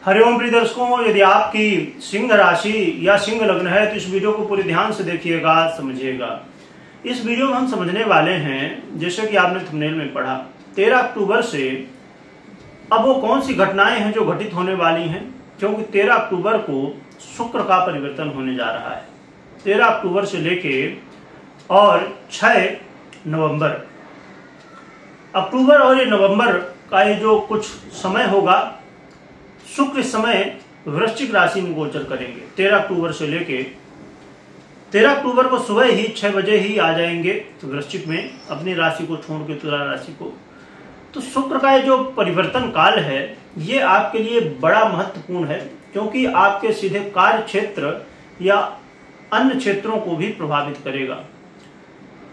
हरिओम प्रिय दर्शकों, यदि आपकी सिंह राशि या सिंह लग्न है तो इस वीडियो को पूरे ध्यान से देखिएगा, समझिएगा। इस वीडियो में हम समझने वाले हैं, जैसे कि आपने थंबनेल में पढ़ा, 13 अक्टूबर से अब वो कौन सी घटनाएं हैं जो घटित होने वाली हैं, क्योंकि 13 अक्टूबर को शुक्र का परिवर्तन होने जा रहा है। 13 अक्टूबर से लेके और 6 नवंबर, अक्टूबर और ये नवंबर का ये जो कुछ समय होगा, शुक्र इस समय वृश्चिक राशि में गोचर करेंगे। 13 अक्टूबर से लेके 13 अक्टूबर को सुबह ही 6 बजे ही आ जाएंगे वृश्चिक में, अपनी राशि को छोड़ के तुला राशि को। तो शुक्र का ये जो परिवर्तन काल है ये आपके लिए बड़ा महत्वपूर्ण है, क्योंकि आपके सीधे कार्य क्षेत्र या अन्य क्षेत्रों को भी प्रभावित करेगा।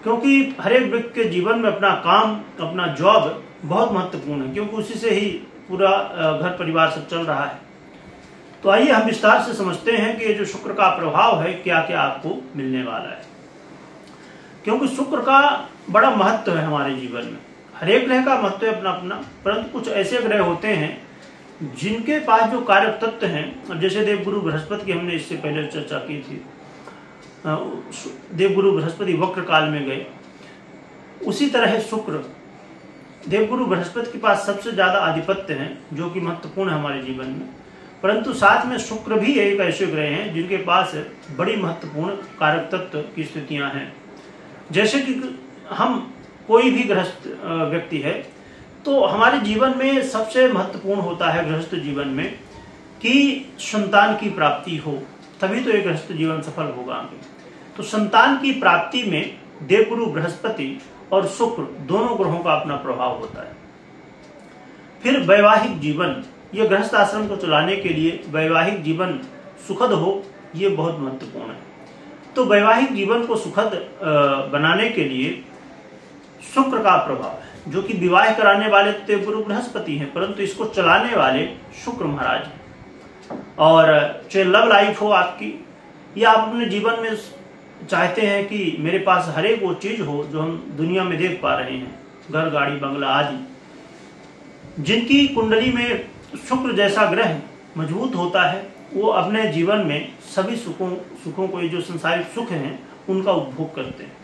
क्योंकि हर एक व्यक्ति के जीवन में अपना काम, अपना जॉब बहुत महत्वपूर्ण है, क्योंकि उसी से ही पूरा घर परिवार सब चल रहा है। तो आइए हम विस्तार से समझते हैं कि ये जो शुक्र का प्रभाव है क्या क्या आपको मिलने वाला है। क्योंकि शुक्र का बड़ा महत्व है हमारे जीवन में। हर एक ग्रह का महत्व है अपना अपना, परंतु कुछ ऐसे ग्रह होते हैं जिनके पास जो कारक तत्व हैं, अब जैसे देवगुरु बृहस्पति की हमने इससे पहले चर्चा की थी। देवगुरु बृहस्पति वक्र काल में गए, उसी तरह शुक्र देवगुरु बृहस्पति के पास सबसे ज्यादा आधिपत्य है, जो कि महत्वपूर्ण है हमारे जीवन में। परंतु साथ में शुक्र भी एक ऐसे ग्रह हैं जिनके पास बड़ी महत्वपूर्ण कारक तत्व की स्थितियां हैं। जैसे कि हम कोई भी गृहस्थ व्यक्ति है तो हमारे जीवन में सबसे महत्वपूर्ण होता है गृहस्थ जीवन में कि संतान की प्राप्ति हो, तभी तो एक गृहस्थ जीवन सफल होगा। तो संतान की प्राप्ति में देवगुरु बृहस्पति और शुक्र दोनों ग्रहों का अपना प्रभाव होता है। फिर वैवाहिक जीवन, यह गृहस्थ आश्रम को चलाने के लिए वैवाहिक जीवन सुखद हो, ये बहुत महत्वपूर्ण है। तो वैवाहिक जीवन को सुखद बनाने के लिए शुक्र का प्रभाव है, जो कि विवाह कराने वाले देवगुरु बृहस्पति हैं, परंतु इसको चलाने वाले शुक्र महाराज हैं। और चाहे लव लाइफ हो आपकी, या आप अपने जीवन में चाहते हैं कि मेरे पास हर एक वो चीज हो जो हम दुनिया में देख पा रहे हैं, घर, गाड़ी, बंगला आदि, जिनकी कुंडली में शुक्र जैसा ग्रह मजबूत होता है, वो अपने जीवन में सभी सुखों को, ये जो संसारिक सुख हैं, उनका उपभोग करते हैं।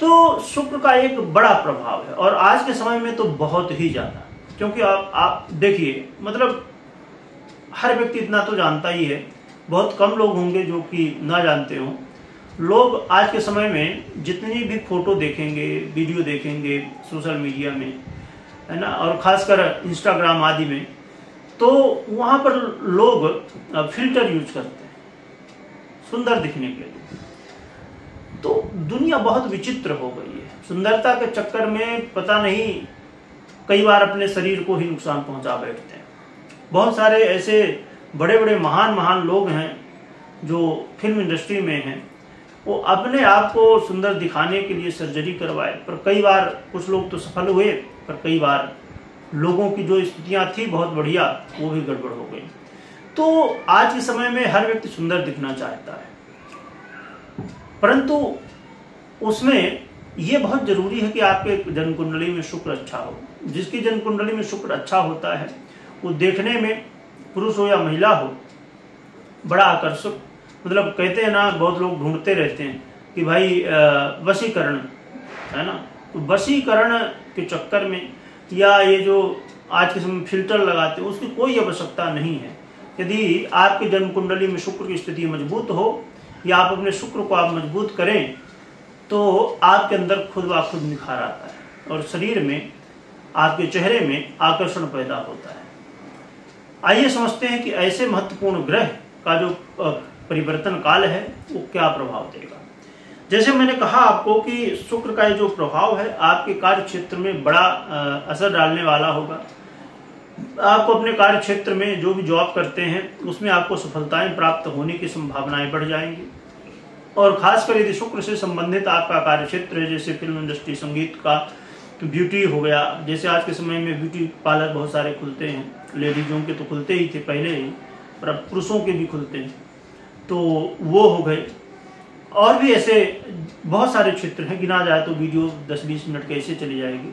तो शुक्र का एक बड़ा प्रभाव है, और आज के समय में तो बहुत ही ज्यादा। क्योंकि आप देखिए, मतलब हर व्यक्ति इतना तो जानता ही है, बहुत कम लोग होंगे जो कि ना जानते हो। लोग आज के समय में जितनी भी फोटो देखेंगे, वीडियो देखेंगे सोशल मीडिया में, है ना, और खासकर इंस्टाग्राम आदि में, तो वहां पर लोग फिल्टर यूज करते हैं सुंदर दिखने के लिए। तो दुनिया बहुत विचित्र हो गई है। सुंदरता के चक्कर में पता नहीं कई बार अपने शरीर को ही नुकसान पहुंचा बैठते हैं। बहुत सारे ऐसे बड़े बड़े महान लोग हैं जो फिल्म इंडस्ट्री में हैं, वो अपने आप को सुंदर दिखाने के लिए सर्जरी करवाए, पर कई बार कुछ लोग तो सफल हुए, पर कई बार लोगों की जो स्थितियां थी बहुत बढ़िया, वो भी गड़बड़ हो गई। तो आज के समय में हर व्यक्ति सुंदर दिखना चाहता है, परंतु उसमें यह बहुत जरूरी है कि आपके जन्म कुंडली में शुक्र अच्छा हो। जिसकी जन्म कुंडली में शुक्र अच्छा होता है, वो देखने में, पुरुष हो या महिला हो, बड़ा आकर्षक, मतलब कहते हैं ना, बहुत लोग ढूंढते रहते हैं कि भाई वशीकरण, है ना, तो वशीकरण के चक्कर में, या ये जो आज के समय फिल्टर लगाते हैं, उसकी कोई आवश्यकता नहीं है। यदि आपके जन्म कुंडली में शुक्र की स्थिति मजबूत हो, या आप अपने शुक्र को आप मजबूत करें, तो आपके अंदर खुद ब खुद निखार आता है, और शरीर में, आपके चेहरे में आकर्षण पैदा होता है। आइए समझते हैं कि ऐसे महत्वपूर्ण ग्रह का जो परिवर्तन काल है वो क्या प्रभाव देगा। जैसे मैंने कहा आपको कि शुक्र का जो प्रभाव है आपके कार्य क्षेत्र में बड़ा असर डालने वाला होगा। आपको अपने कार्य क्षेत्र में जो भी जॉब करते हैं उसमें आपको सफलताएं प्राप्त होने की संभावनाएं बढ़ जाएंगी। और खासकर यदि शुक्र से संबंधित आपका कार्य क्षेत्र है, जैसे फिल्म इंडस्ट्री, संगीत का, ब्यूटी हो गया, जैसे आज के समय में ब्यूटी पार्लर बहुत सारे खुलते हैं, लेडीजों के तो खुलते ही थे पहले ही, पर अब पुरुषों के भी खुलते हैं, तो वो हो गए। और भी ऐसे बहुत सारे क्षेत्र हैं, गिना जाए तो वीडियो 10-20 मिनट कैसे चली जाएगी।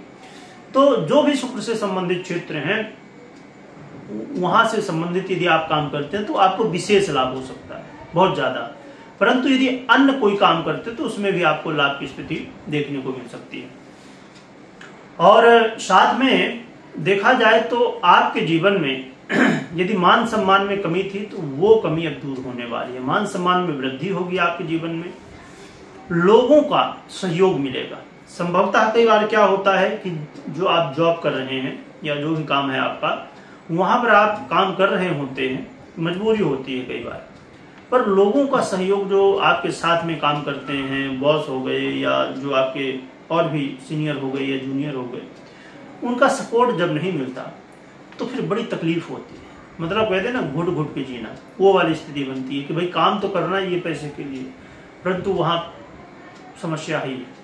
तो जो भी शुक्र से संबंधित क्षेत्र हैं वहां से संबंधित यदि आप काम करते हैं तो आपको विशेष लाभ हो सकता है, बहुत ज्यादा। परंतु यदि अन्य कोई काम करते हैं तो उसमें भी आपको लाभ की स्थिति देखने को मिल सकती है। और साथ में देखा जाए तो आपके जीवन में यदि मान सम्मान में कमी थी तो वो कमी अब दूर होने वाली है। मान सम्मान में वृद्धि होगी आपके जीवन में, लोगों का सहयोग मिलेगा। संभवतः कई बार क्या होता है कि जो आप जॉब कर रहे हैं या जो भी काम है आपका, वहां पर आप काम कर रहे होते हैं, मजबूरी होती है कई बार, पर लोगों का सहयोग जो आपके साथ में काम करते हैं, बॉस हो गए या जो आपके और भी सीनियर हो गए या जूनियर हो गए, उनका सपोर्ट जब नहीं मिलता तो फिर बड़ी तकलीफ होती है। मतलब कहते हैं ना, घुट घुट के जीना, वो वाली स्थिति बनती है कि भाई काम तो करना ही है पैसे के लिए, परंतु वहां समस्या ही है।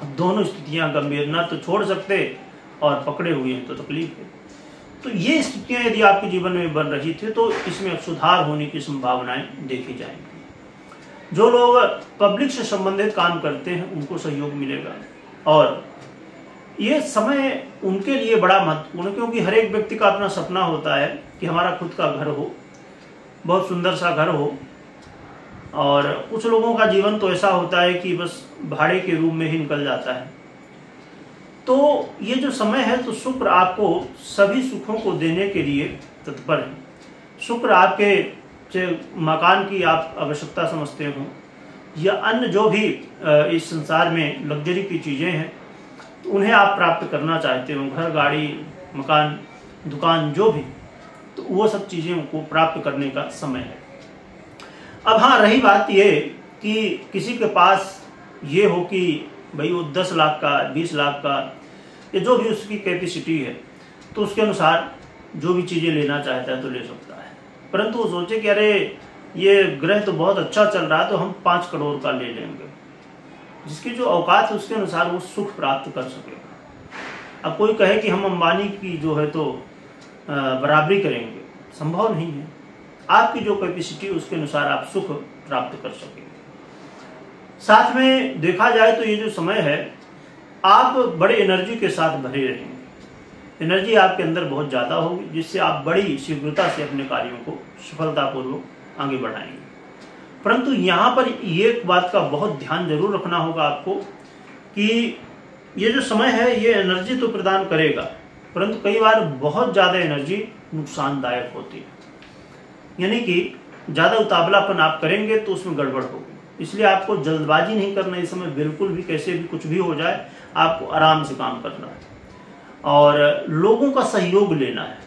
अब दोनों स्थितियां गंभीर, ना तो छोड़ सकते और पकड़े हुए हैं तो तकलीफ है। तो ये स्थितियां यदि आपके जीवन में बन रही थी तो इसमें सुधार होने की संभावनाएं देखी जाएंगी। जो लोग पब्लिक से संबंधित काम करते हैं उनको सहयोग मिलेगा, और ये समय उनके लिए बड़ा महत्वपूर्ण है, क्योंकि हर एक व्यक्ति का अपना सपना होता है कि हमारा खुद का घर हो, बहुत सुंदर सा घर हो। और कुछ लोगों का जीवन तो ऐसा होता है कि बस भाड़े के रूम में ही निकल जाता है। तो ये जो समय है, तो शुक्र आपको सभी सुखों को देने के लिए तत्पर है। शुक्र आपके मकान की आप आवश्यकता समझते हो या अन्य जो भी इस संसार में लग्जरी की चीजें हैं तो उन्हें आप प्राप्त करना चाहते हो, घर, गाड़ी, मकान, दुकान, जो भी, तो वो सब चीजें को प्राप्त करने का समय है। अब हाँ, रही बात ये कि किसी के पास ये हो कि भाई वो 10 लाख का, 20 लाख का, या जो भी उसकी कैपेसिटी है, तो उसके अनुसार जो भी चीजें लेना चाहता है तो ले सकता है। परंतु वो सोचे कि अरे ये ग्रह तो बहुत अच्छा चल रहा है तो हम 5 करोड़ का ले लेंगे, जिसकी जो औकात है उसके अनुसार वो सुख प्राप्त कर सकेगा। अब कोई कहे कि हम अंबानी की जो है तो बराबरी करेंगे, संभव नहीं है। आपकी जो कैपेसिटी उसके अनुसार आप सुख प्राप्त कर सकेंगे। साथ में देखा जाए तो ये जो समय है, आप बड़े एनर्जी के साथ भरे रहेंगे। एनर्जी आपके अंदर बहुत ज्यादा होगी, जिससे आप बड़ी शीघ्रता से अपने कार्यों को सफलतापूर्वक आगे बढ़ाएंगे। परंतु यहाँ पर ये बात का बहुत ध्यान जरूर रखना होगा आपको कि ये जो समय है ये एनर्जी तो प्रदान करेगा, परंतु कई बार बहुत ज्यादा एनर्जी नुकसानदायक होती है। यानी कि ज्यादा उतावलापन आप करेंगे तो उसमें गड़बड़ होगी। इसलिए आपको जल्दबाजी नहीं करना इस समय, बिल्कुल भी, कैसे भी कुछ भी हो जाए आपको आराम से काम करना है और लोगों का सहयोग लेना है।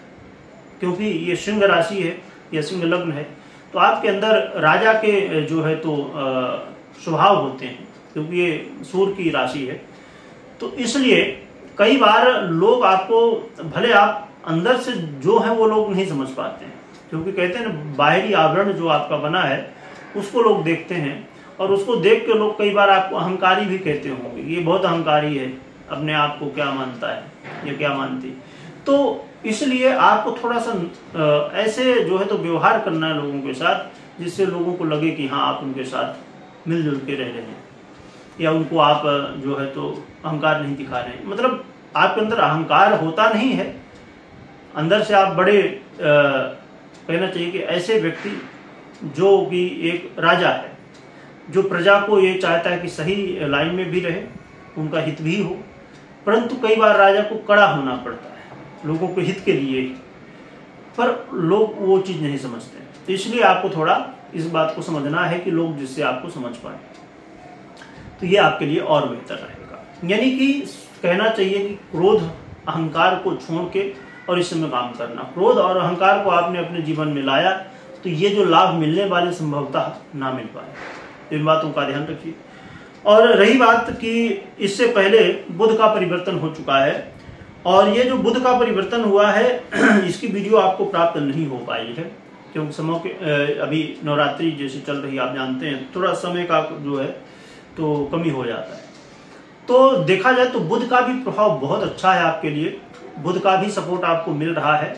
क्योंकि ये सिंह राशि है या सिंह लग्न है, तो आपके अंदर राजा के जो है तो स्वभाव होते हैं, क्योंकि ये सूर्य की राशि है। तो इसलिए कई बार लोग आपको, भले आप अंदर से जो है वो लोग नहीं समझ पाते हैं, क्योंकि कहते हैं ना, बाहरी आवरण जो आपका बना है उसको लोग देखते हैं, और उसको देख के लोग कई बार आपको अहंकारी भी कहते होंगे, ये बहुत अहंकारी है, अपने आप को क्या मानता है, ये क्या मानती। तो इसलिए आपको थोड़ा सा ऐसे जो है तो व्यवहार करना है लोगों के साथ, जिससे लोगों को लगे कि हाँ आप उनके साथ मिलजुल के रह रहे हैं, या उनको आप जो है तो अहंकार नहीं दिखा रहे हैं। मतलब आपके अंदर अहंकार होता नहीं है, अंदर से आप बड़े कहना चाहिए कि ऐसे व्यक्ति जो कि एक राजा है, जो प्रजा को ये चाहता है कि सही लाइन में भी रहे, उनका हित भी हो, परंतु कई बार राजा को कड़ा होना पड़ता है लोगों के हित के लिए, पर लोग वो चीज नहीं समझते। तो इसलिए आपको थोड़ा इस बात को समझना है कि लोग जिससे आपको समझ पाए, तो ये आपके लिए और बेहतर रहेगा। यानी कि कहना चाहिए कि क्रोध अहंकार को छोड़ के और इस समय काम करना। क्रोध और अहंकार को आपने अपने जीवन में लाया तो ये जो लाभ मिलने वाले संभवतः ना मिल पाए। इन बातों का ध्यान रखिए। और रही बात कि इससे पहले बुध का परिवर्तन हो चुका है, और ये जो बुध का परिवर्तन हुआ है इसकी वीडियो आपको प्राप्त नहीं हो पाई है, क्योंकि समय के अभी नवरात्रि जैसे चल रही आप जानते हैं, थोड़ा समय का जो है तो कमी हो जाता है। तो देखा जाए तो बुध का भी प्रभाव बहुत अच्छा है आपके लिए, बुध का भी सपोर्ट आपको मिल रहा है।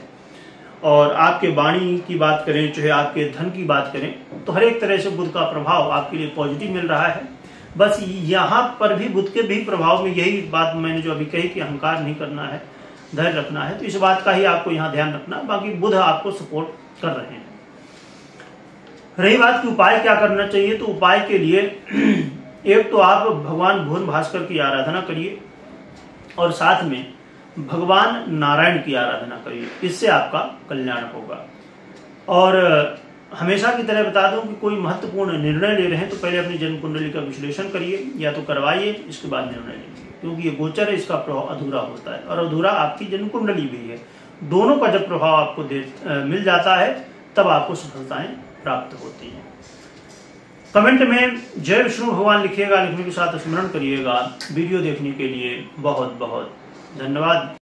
और आपके वाणी की बात करें, चाहे आपके धन की बात करें, तो हर एक तरह से बुध का प्रभाव आपके लिए पॉजिटिव मिल रहा है। बस यहाँ पर भी बुध के भी प्रभाव में यही बात मैंने जो अभी कही कि अहंकार नहीं करना है, धैर्य रखना है। तो इस बात का ही आपको यहाँ ध्यान रखना, बाकी बुध आपको सपोर्ट कर रहे हैं। रही बात कि उपाय क्या करना चाहिए, तो उपाय के लिए एक तो आप भगवान भुवन भास्कर की आराधना करिए और साथ में भगवान नारायण की आराधना करिए, इससे आपका कल्याण होगा। और हमेशा की तरह बता दूं कि कोई महत्वपूर्ण निर्णय ले रहे हैं तो पहले अपनी जन्म कुंडली का विश्लेषण करिए, या तो करवाइए, इसके बाद निर्णय लीजिए, क्योंकि ये गोचर है, इसका प्रभाव अधूरा होता है और अधूरा आपकी जन्म कुंडली भी है। दोनों का जब प्रभाव आपको मिल जाता है तब आपको सफलताएं प्राप्त होती हैं। कमेंट में जय विष्णु भगवान लिखिएगा, लिखने के साथ स्मरण करिएगा। वीडियो देखने के लिए बहुत बहुत धन्यवाद।